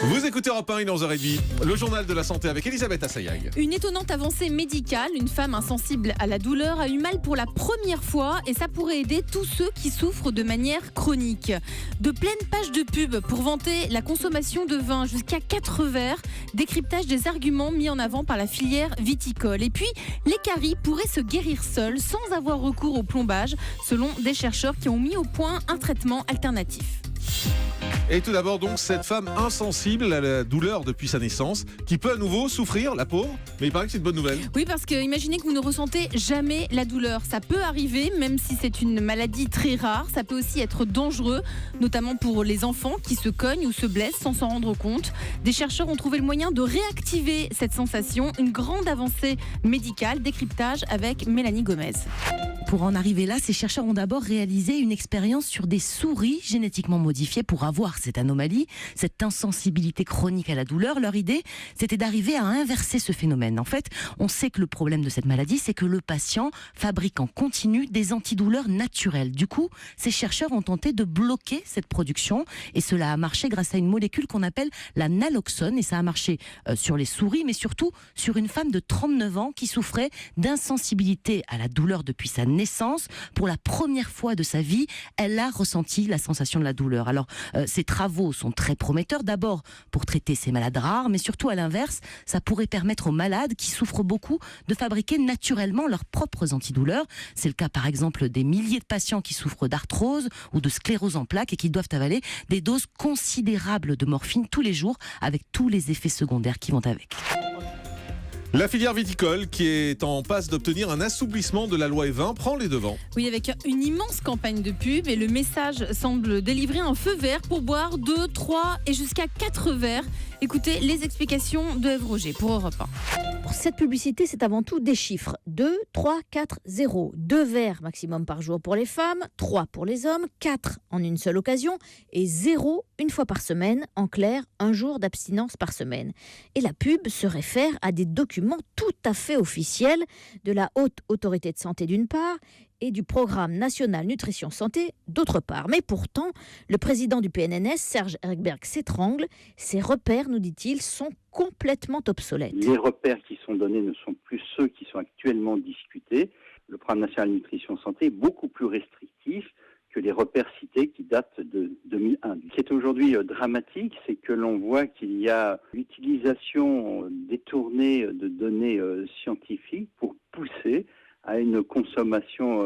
Vous écoutez Europe 1, il est 11h30, le journal de la santé avec Elisabeth Assayag. Une étonnante avancée médicale, une femme insensible à la douleur a eu mal pour la première fois et ça pourrait aider tous ceux qui souffrent de manière chronique. De pleines pages de pub pour vanter la consommation de vin jusqu'à 4 verres, décryptage des arguments mis en avant par la filière viticole. Et puis, les caries pourraient se guérir seules sans avoir recours au plombage, selon des chercheurs qui ont mis au point un traitement alternatif. Et tout d'abord donc cette femme insensible à la douleur depuis sa naissance, qui peut à nouveau souffrir, la pauvre, mais il paraît que c'est une bonne nouvelle. Oui, parce que imaginez que vous ne ressentez jamais la douleur. Ça peut arriver, même si c'est une maladie très rare. Ça peut aussi être dangereux, notamment pour les enfants qui se cognent ou se blessent sans s'en rendre compte. Des chercheurs ont trouvé le moyen de réactiver cette sensation. Une grande avancée médicale, décryptage avec Mélanie Gomez. Pour en arriver là, ces chercheurs ont d'abord réalisé une expérience sur des souris génétiquement modifiées pour avoir cette anomalie, cette insensibilité chronique à la douleur. Leur idée, c'était d'arriver à inverser ce phénomène. En fait, on sait que le problème de cette maladie, c'est que le patient fabrique en continu des antidouleurs naturelles. Du coup, ces chercheurs ont tenté de bloquer cette production et cela a marché grâce à une molécule qu'on appelle la naloxone. Et ça a marché sur les souris, mais surtout sur une femme de 39 ans qui souffrait d'insensibilité à la douleur depuis sa naissance. Pour la première fois de sa vie, elle a ressenti la sensation de la douleur. Alors, ces travaux sont très prometteurs, d'abord pour traiter ces malades rares, mais surtout à l'inverse, ça pourrait permettre aux malades qui souffrent beaucoup de fabriquer naturellement leurs propres antidouleurs. C'est le cas par exemple des milliers de patients qui souffrent d'arthrose ou de sclérose en plaques et qui doivent avaler des doses considérables de morphine tous les jours avec tous les effets secondaires qui vont avec. La filière viticole, qui est en passe d'obtenir un assouplissement de la loi E20, prend les devants. Oui, avec une immense campagne de pub et le message semble délivrer un feu vert pour boire 2, 3 et jusqu'à 4 verres. Écoutez les explications de Ève Roger pour Europe 1. Pour cette publicité, c'est avant tout des chiffres. 2, 3, 4, 0. 2 verres maximum par jour pour les femmes, 3 pour les hommes, 4 en une seule occasion et 0 une fois par semaine. En clair, un jour d'abstinence par semaine. Et la pub se réfère à des documents tout à fait officiels de la Haute Autorité de Santé d'une part et du Programme National Nutrition Santé d'autre part. Mais pourtant, le président du PNNS, Serge Erikberg, s'étrangle. Ces repères, nous dit-il, sont complètement obsolètes. Les repères qui sont donnés ne sont plus ceux qui sont actuellement discutés. Le Programme National Nutrition Santé est beaucoup plus restrictif que les repères cités qui datent de 2001. Ce qui est aujourd'hui dramatique, c'est que l'on voit qu'il y a l'utilisation détournée de données scientifiques pour pousser à une consommation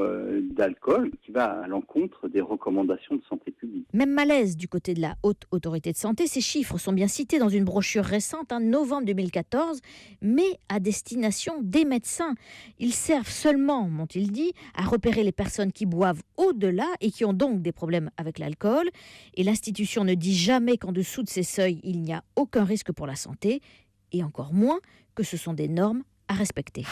d'alcool qui va à l'encontre des recommandations de santé publique. Même malaise du côté de la Haute Autorité de Santé. Ces chiffres sont bien cités dans une brochure récente, novembre 2014, mais à destination des médecins. Ils servent seulement, m'ont-ils dit, à repérer les personnes qui boivent au-delà et qui ont donc des problèmes avec l'alcool. Et l'institution ne dit jamais qu'en dessous de ces seuils, il n'y a aucun risque pour la santé, et encore moins que ce sont des normes à respecter.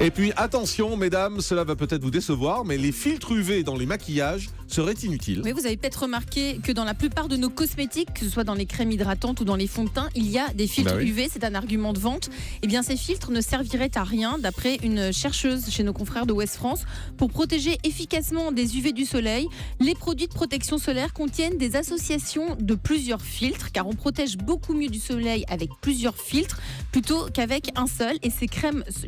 Et puis attention mesdames, cela va peut-être vous décevoir, mais les filtres UV dans les maquillages seraient inutiles. Oui, vous avez peut-être remarqué que dans la plupart de nos cosmétiques, que ce soit dans les crèmes hydratantes ou dans les fonds de teint, il y a des filtres UV, c'est un argument de vente. Eh bien ces filtres ne serviraient à rien, d'après une chercheuse chez nos confrères de Ouest France. Pour protéger efficacement des UV du soleil, les produits de protection solaire contiennent des associations de plusieurs filtres, car on protège beaucoup mieux du soleil avec plusieurs filtres plutôt qu'avec un seul. Et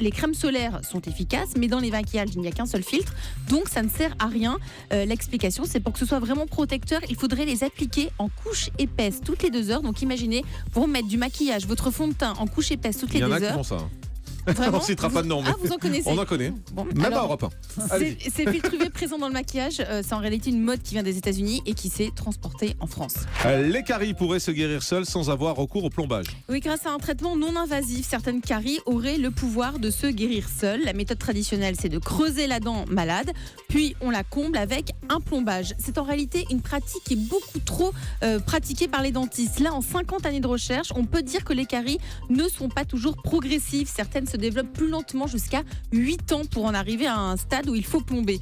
les crèmes solaires sont efficaces, mais dans les maquillages, il n'y a qu'un seul filtre, donc ça ne sert à rien. L'explication, c'est pour que ce soit vraiment protecteur, il faudrait les appliquer en couche épaisse toutes les 2 heures. Donc imaginez, vous remettre du maquillage, votre fond de teint en couche épaisse toutes les 2 heures. Il y en a qui font ça. Vraiment, on ne citera pas de nom. Ah, vous en connaissez? On en connaît. Bon, même à Europe 1. Ces filtres UV présents dans le maquillage, c'est en réalité une mode qui vient des États-Unis et qui s'est transportée en France. Les caries pourraient se guérir seules sans avoir recours au plombage. Oui, grâce à un traitement non invasif, certaines caries auraient le pouvoir de se guérir seules. La méthode traditionnelle, c'est de creuser la dent malade, puis on la comble avec un plombage. C'est en réalité une pratique qui est beaucoup trop pratiquée par les dentistes. Là, en 50 années de recherche, on peut dire que les caries ne sont pas toujours progressives. Certaines se développent plus lentement jusqu'à 8 ans pour en arriver à un stade où il faut plomber.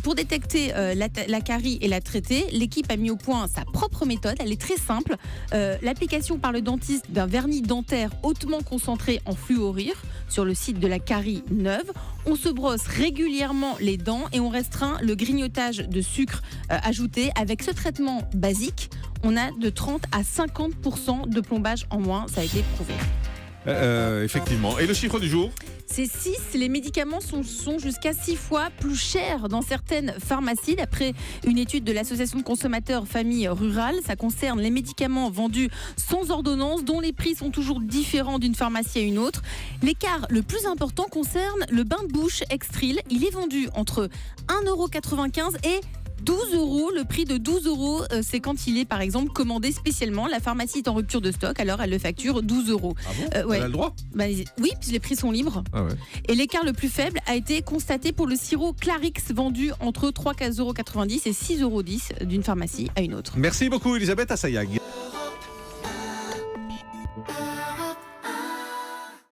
Pour détecter la carie et la traiter, l'équipe a mis au point sa propre méthode. Elle est très simple. L'application par le dentiste d'un vernis dentaire hautement concentré en fluorure sur le site de la carie neuve. On se brosse régulièrement les dents et on restreint le grignotage de sucre ajouté. Avec ce traitement basique, on a de 30 à 50% de plombage en moins, ça a été prouvé. Effectivement. Et le chiffre du jour? C'est 6. Les médicaments sont jusqu'à 6 fois plus chers dans certaines pharmacies. D'après une étude de l'association de consommateurs Famille Rurale, ça concerne les médicaments vendus sans ordonnance, dont les prix sont toujours différents d'une pharmacie à une autre. L'écart le plus important concerne le bain de bouche Extril. Il est vendu entre 1,95 € et 12 €. Le prix de 12 €, c'est quand il est par exemple commandé spécialement. La pharmacie est en rupture de stock, alors elle le facture 12 €. Ah bon? Ouais. Elle a le droit? Oui, puisque les prix sont libres. Ah ouais. Et l'écart le plus faible a été constaté pour le sirop Clarix, vendu entre 3,90 € et 6,10 € d'une pharmacie à une autre. Merci beaucoup, Elisabeth Assayag.